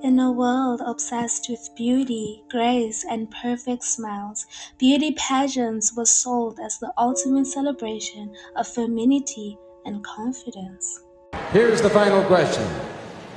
In a world obsessed with beauty, grace, and perfect smiles, beauty pageants were sold as the ultimate celebration of femininity and confidence. Here's the final question.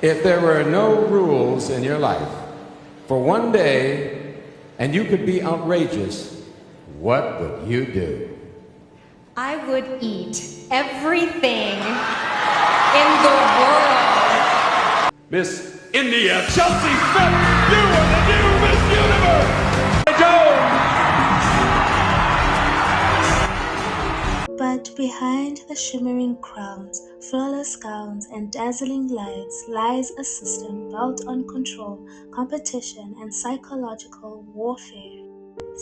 If there were no rules in your life for one day and you could be outrageous, what would you do? I would eat everything in the world. Miss India, Chelsea Smith, you are the new Miss Universe! But behind the shimmering crowns, flawless gowns, and dazzling lights lies a system built on control, competition, and psychological warfare.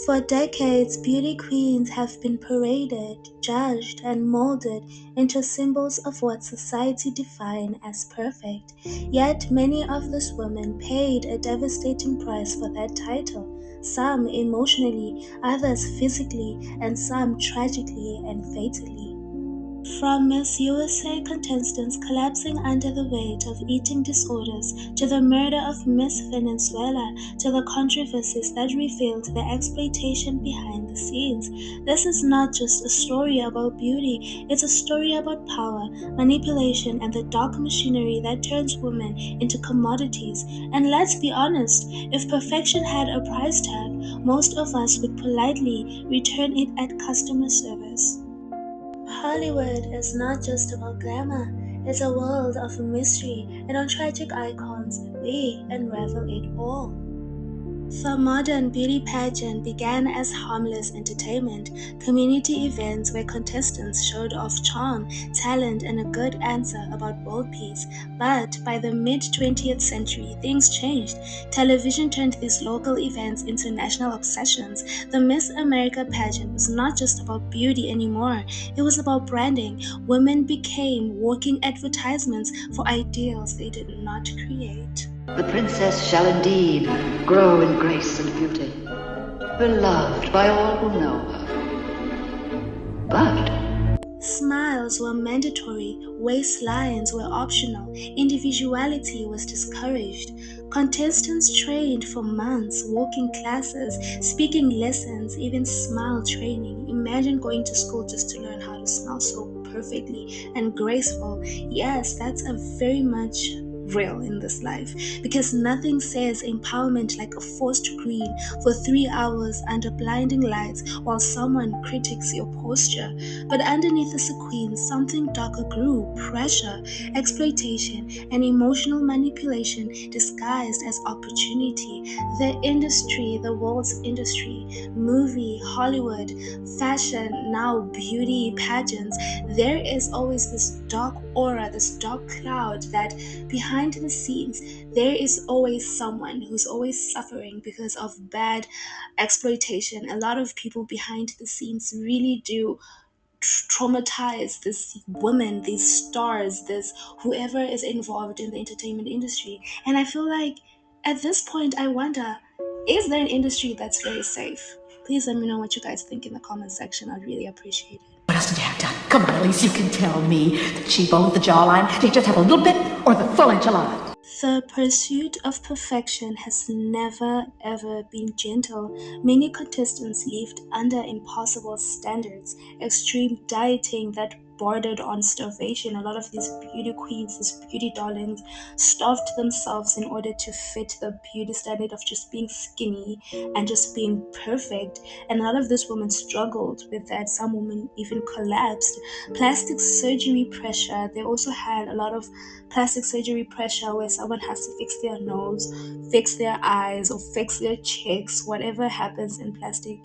For decades, beauty queens have been paraded, judged, and molded into symbols of what society defines as perfect. Yet many of these women paid a devastating price for that title, some emotionally, others physically, and some tragically and fatally. From Miss USA contestants collapsing under the weight of eating disorders, to the murder of Miss Venezuela, to the controversies that revealed the exploitation behind the scenes, this is not just a story about beauty, it's a story about power, manipulation, and the dark machinery that turns women into commodities. And let's be honest, if perfection had a price tag, most of us would politely return it at customer service. Hollywood is not just about glamour, it's a world of mystery, and on tragic icons, we unravel it all. The modern beauty pageant began as harmless entertainment, community events where contestants showed off charm, talent, and a good answer about world peace. But by the mid-20th century, things changed. Television turned these local events into national obsessions. The Miss America pageant was not just about beauty anymore, it was about branding. Women became walking advertisements for ideals they did not create. The princess shall indeed grow in grace and beauty, beloved by all who know her. But smiles were mandatory, waistlines were optional, individuality was discouraged. Contestants trained for months, walking classes, speaking lessons, even smile training. Imagine going to school just to learn how to smile so perfectly and graceful. Yes, that's a very much real in this life, because nothing says empowerment like a forced grin for 3 hours under blinding lights while someone critiques your posture. But underneath the sequin, something darker grew: pressure, exploitation, and emotional manipulation disguised as opportunity. The industry, the world's industry, movie, Hollywood, fashion, now beauty pageants, there is always this dark aura, this dark cloud that behind the scenes, there is always someone who's always suffering because of bad exploitation. A lot of people behind the scenes really do traumatize this women, these stars, this whoever is involved in the entertainment industry. And I feel like at this point, I wonder, is there an industry that's very safe? Please let me know what you guys think in the comment section. I'd really appreciate it. What else did you have done? Come on, at least you can tell me. The cheekbone, the jawline, do you just have a little bit or the full enchilada? The pursuit of perfection has never ever been gentle. Many contestants lived under impossible standards, extreme dieting that bordered on starvation. A lot of these beauty queens, these beauty darlings, starved themselves in order to fit the beauty standard of just being skinny and just being perfect. And a lot of these women struggled with that. Some women even collapsed. Plastic surgery pressure. They also had a lot of plastic surgery pressure where someone has to fix their nose, fix their eyes, or fix their cheeks, whatever happens in plastic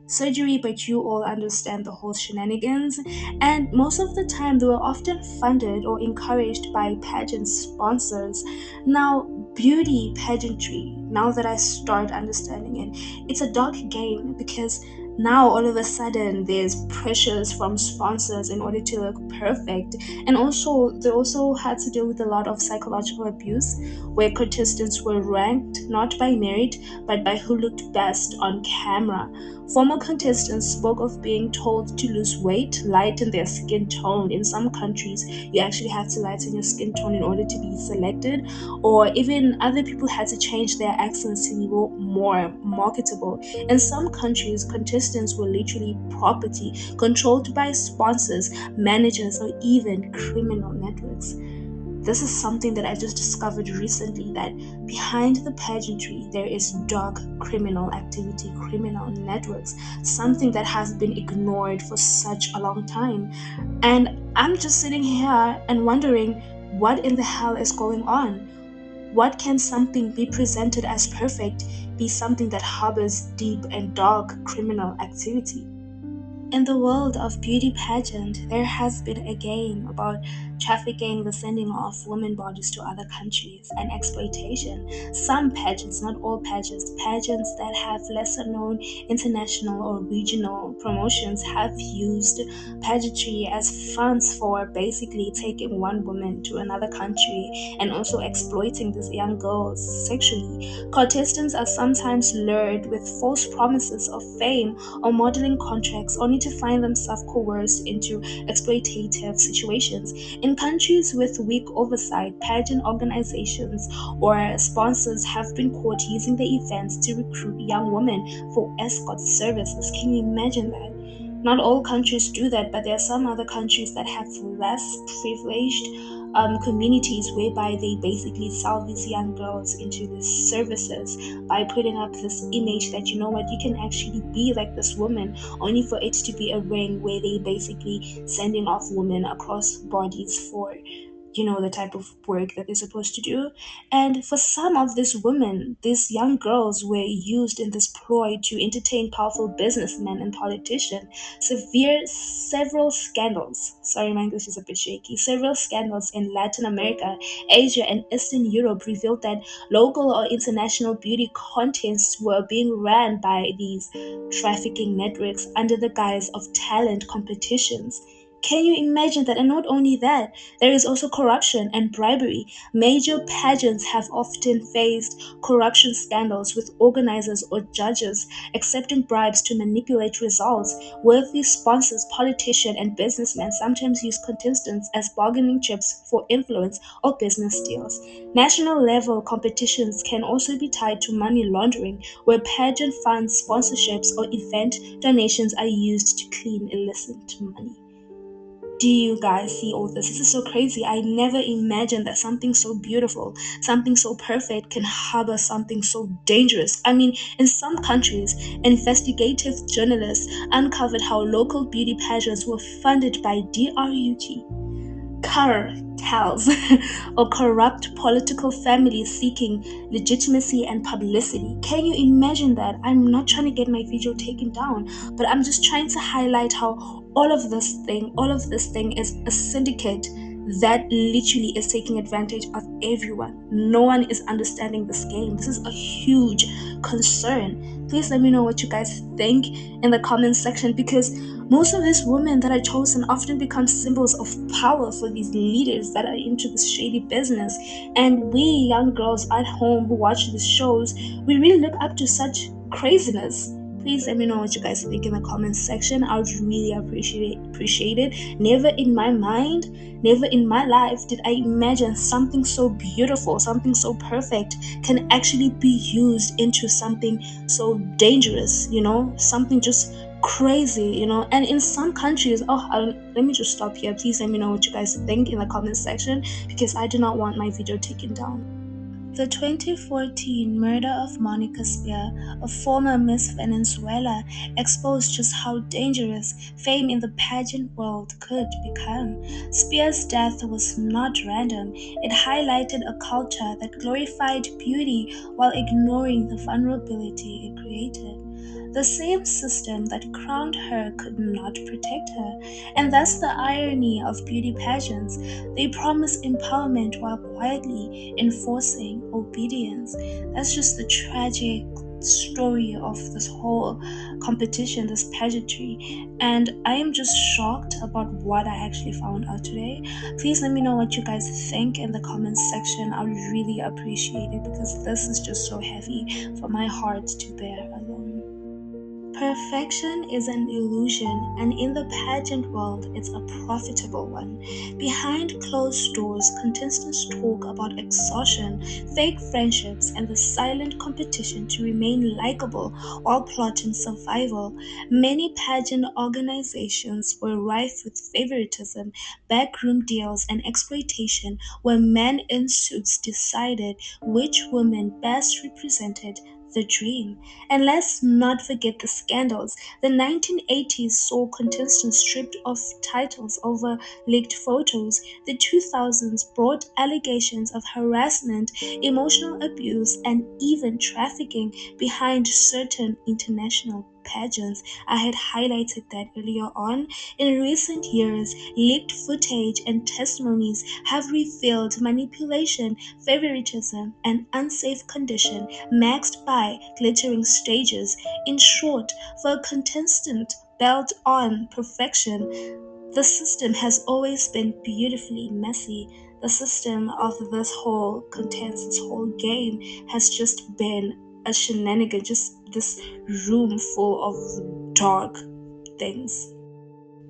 surgery, but you all understand the whole shenanigans. And most of the time they were often funded or encouraged by pageant sponsors. Now, beauty pageantry, now that I start understanding it, it's a dark game, because now all of a sudden there's pressures from sponsors in order to look perfect. And also they also had to deal with a lot of psychological abuse, where contestants were ranked not by merit but by who looked best on camera, Former contestants spoke of being told to lose weight, lighten their skin tone. In some countries, you actually have to lighten your skin tone in order to be selected, or even other people had to change their accents to be more marketable. In some countries, contestants were literally property controlled by sponsors, managers, or even criminal networks. This is something that I just discovered recently, that behind the pageantry there is dark criminal activity, criminal networks, something that has been ignored for such a long time. And I'm just sitting here and wondering, what in the hell is going on? What can something be presented as perfect be something that harbors deep and dark criminal activity? In the world of beauty pageant, there has been a game about trafficking, the sending of women bodies to other countries, and exploitation. Some pageants, not all pageants, pageants that have lesser known international or regional promotions have used pageantry as funds for basically taking one woman to another country and also exploiting these young girls sexually. Contestants are sometimes lured with false promises of fame or modeling contracts only to find themselves coerced into exploitative situations. In countries with weak oversight, pageant organizations or sponsors have been caught using the events to recruit young women for escort services. Can you imagine that? Not all countries do that, but there are some other countries that have less privileged communities whereby they basically sell these young girls into these services by putting up this image that, you know what, you can actually be like this woman, only for it to be a ring where they basically sending off women across bodies for, you know, the type of work that they're supposed to do. And for some of these women, these young girls were used in this ploy to entertain powerful businessmen and politicians. Several scandals, sorry, my English is a bit shaky, several scandals in Latin America, Asia, and Eastern Europe revealed that local or international beauty contests were being ran by these trafficking networks under the guise of talent competitions. Can you imagine that? And not only that, there is also corruption and bribery. Major pageants have often faced corruption scandals with organizers or judges accepting bribes to manipulate results. Wealthy sponsors, politicians, and businessmen sometimes use contestants as bargaining chips for influence or business deals. National level competitions can also be tied to money laundering, where pageant funds, sponsorships, or event donations are used to clean illicit money. Do you guys see all this? This is so crazy. I never imagined that something so beautiful, something so perfect can harbor something so dangerous. I mean, in some countries, investigative journalists uncovered how local beauty pageants were funded by DRUG, cartels, or corrupt political families seeking legitimacy and publicity. Can you imagine that? I'm not trying to get my video taken down, but I'm just trying to highlight how all of this thing is a syndicate that literally is taking advantage of everyone. No one is understanding this game. This is a huge concern. Please let me know what you guys think in the comments section, because most of these women that are chosen often become symbols of power for these leaders that are into this shady business. And we young girls at home who watch these shows, we really look up to such craziness. Please let me know what you guys think in the comments section. I would really appreciate it. Never in my mind, never in my life did I imagine something so beautiful, something so perfect can actually be used into something so dangerous, you know, something just crazy, you know. And in some countries, let me just stop here. Please let me know what you guys think in the comments section, because I do not want my video taken down. The 2014 murder of Monica Spear, a former Miss Venezuela, exposed just how dangerous fame in the pageant world could become. Spear's death was not random. It highlighted a culture that glorified beauty while ignoring the vulnerability it created. The same system that crowned her could not protect her. And that's the irony of beauty pageants. They promise empowerment while quietly enforcing obedience. That's just the tragic story of this whole competition, this pageantry. And I am just shocked about what I actually found out today. Please let me know what you guys think in the comments section. I would really appreciate it, because this is just so heavy for my heart to bear alone. Perfection is an illusion, and in the pageant world, it's a profitable one. Behind closed doors, contestants talk about exhaustion, fake friendships, and the silent competition to remain likable while plotting survival. Many pageant organizations were rife with favoritism, backroom deals, and exploitation, where men in suits decided which women best represented the dream. And let's not forget the scandals. The 1980s saw contestants stripped of titles over leaked photos. The 2000s brought allegations of harassment, emotional abuse, and even trafficking behind certain international pageants. I had highlighted that earlier on. In recent years, leaked footage and testimonies have revealed manipulation, favoritism, and unsafe condition maxed by glittering stages. In short, for a contestant bent on perfection, the system has always been beautifully messy. The system of this whole contest, this whole game, has just been a shenanigan, just this room full of dark things.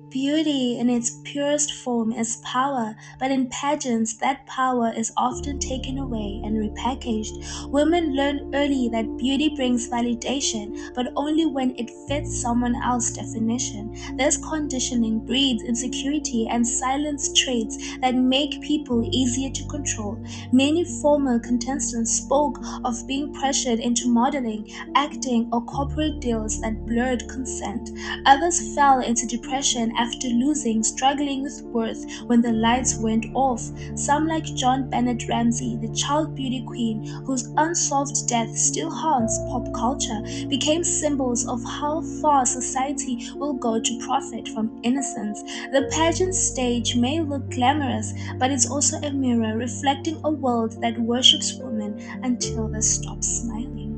Beauty in its purest form is power, but in pageants, that power is often taken away and repackaged. Women learn early that beauty brings validation, but only when it fits someone else's definition. This conditioning breeds insecurity and silence traits that make people easier to control. Many former contestants spoke of being pressured into modeling, acting, or corporate deals that blurred consent. Others fell into depression after losing, struggling with worth when the lights went off. Some, like John Bennett Ramsey, the child beauty queen whose unsolved death still haunts pop culture, became symbols of how far society will go to profit from innocence. The pageant stage may look glamorous, but it's also a mirror reflecting a world that worships women until they stop smiling.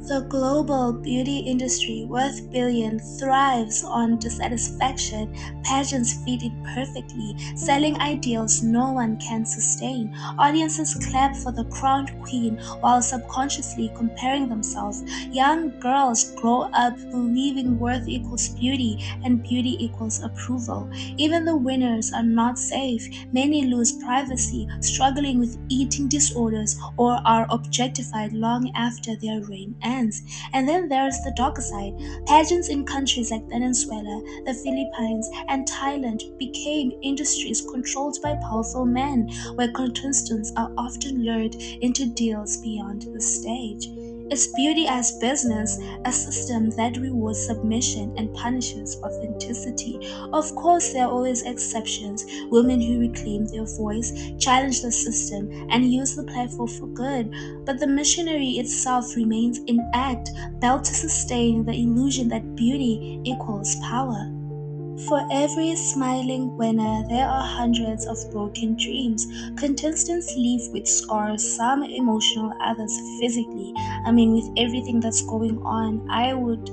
The global beauty industry, worth billions, thrives on dissatisfaction. Pageants feed it perfectly, selling ideals no one can sustain. Audiences clap for the crowned queen while subconsciously comparing themselves. Young girls grow up believing worth equals beauty and beauty equals approval. Even the winners are not safe. Many lose privacy, struggling with eating disorders, or are objectified long after their reign ends. And then there's the darker side. Pageants in countries like Venezuela, the Philippines, and Thailand became industries controlled by powerful men, where contestants are often lured into deals beyond the stage. It's beauty as business, a system that rewards submission and punishes authenticity. Of course, there are always exceptions, women who reclaim their voice, challenge the system, and use the platform for good. But the machinery itself remains intact, built to sustain the illusion that beauty equals power. For every smiling winner, there are hundreds of broken dreams. Contestants leave with scars, some emotional, others physically. I mean, with everything that's going on, I would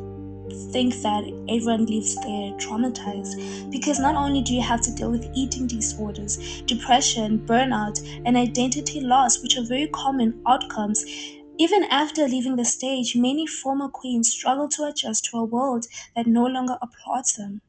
think that everyone leaves there traumatized, because not only do you have to deal with eating disorders, depression, burnout, and identity loss, which are very common outcomes. Even after leaving the stage, many former queens struggle to adjust to a world that no longer applauds them.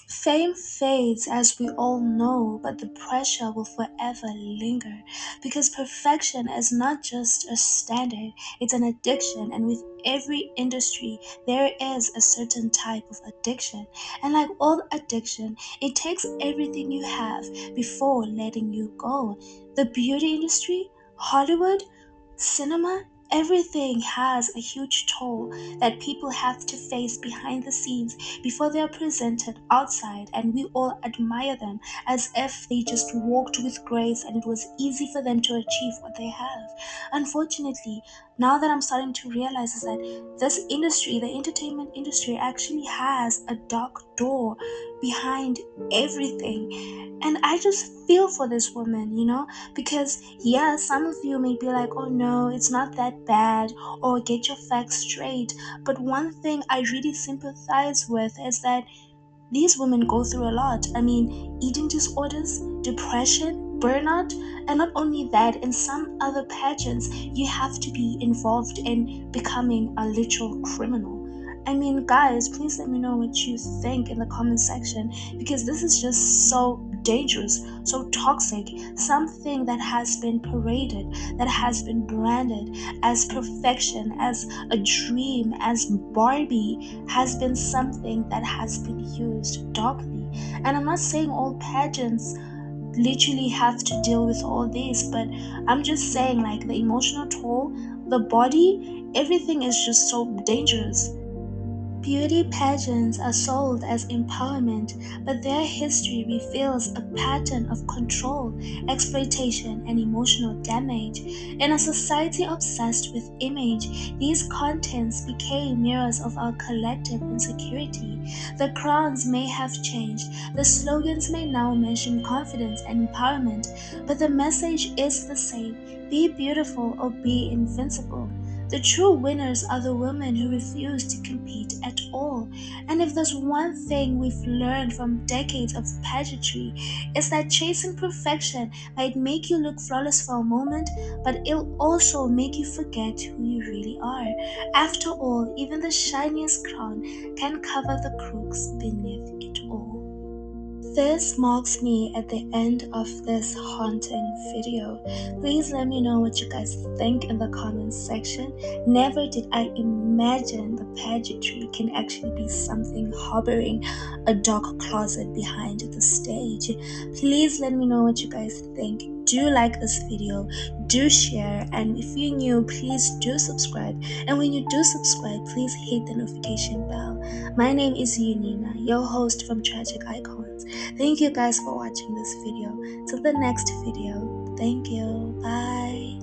Fame fades, as we all know, but the pressure will forever linger, because perfection is not just a standard, it's an addiction, and with every industry, there is a certain type of addiction. And like all addiction, it takes everything you have before letting you go. The beauty industry, Hollywood, cinema, everything has a huge toll that people have to face behind the scenes before they are presented outside, and we all admire them as if they just walked with grace and it was easy for them to achieve what they have. Unfortunately, now that I'm starting to realize is that this industry, the entertainment industry, actually has a dark door behind everything. And I just feel for this woman, because yeah, some of you may be like, oh no, it's not that bad, or get your facts straight. But one thing I really sympathize with is that these women go through a lot. I mean, eating disorders, depression, burnout, and not only that, in some other pageants, you have to be involved in becoming a literal criminal. I mean, guys, please let me know what you think in the comment section, because this is just so dangerous, so toxic. Something that has been paraded, that has been branded as perfection, as a dream, as Barbie, has been something that has been used darkly. And I'm not saying all pageants literally have to deal with all this, but I'm just saying, like, the emotional toll, the body, everything is just so dangerous. Beauty pageants are sold as empowerment, but their history reveals a pattern of control, exploitation, and emotional damage. In a society obsessed with image, these contents became mirrors of our collective insecurity. The crowns may have changed, the slogans may now mention confidence and empowerment, but the message is the same: be beautiful or be invincible. The true winners are the women who refuse to compete at all. And if there's one thing we've learned from decades of pageantry, it's that chasing perfection might make you look flawless for a moment, but it'll also make you forget who you really are. After all, even the shiniest crown can cover the crooks beneath it all. This marks me at the end of this haunting video. Please let me know what you guys think in the comments section. Never did I imagine the pageantry can actually be something harboring a dark closet behind the stage. Please let me know what you guys think. Do like this video, do share, and if you're new, please do subscribe. And when you do subscribe, please hit the notification bell. My name is Unina, your host from Tragic Icons. Thank you guys for watching this video. Till the next video. Thank you. Bye.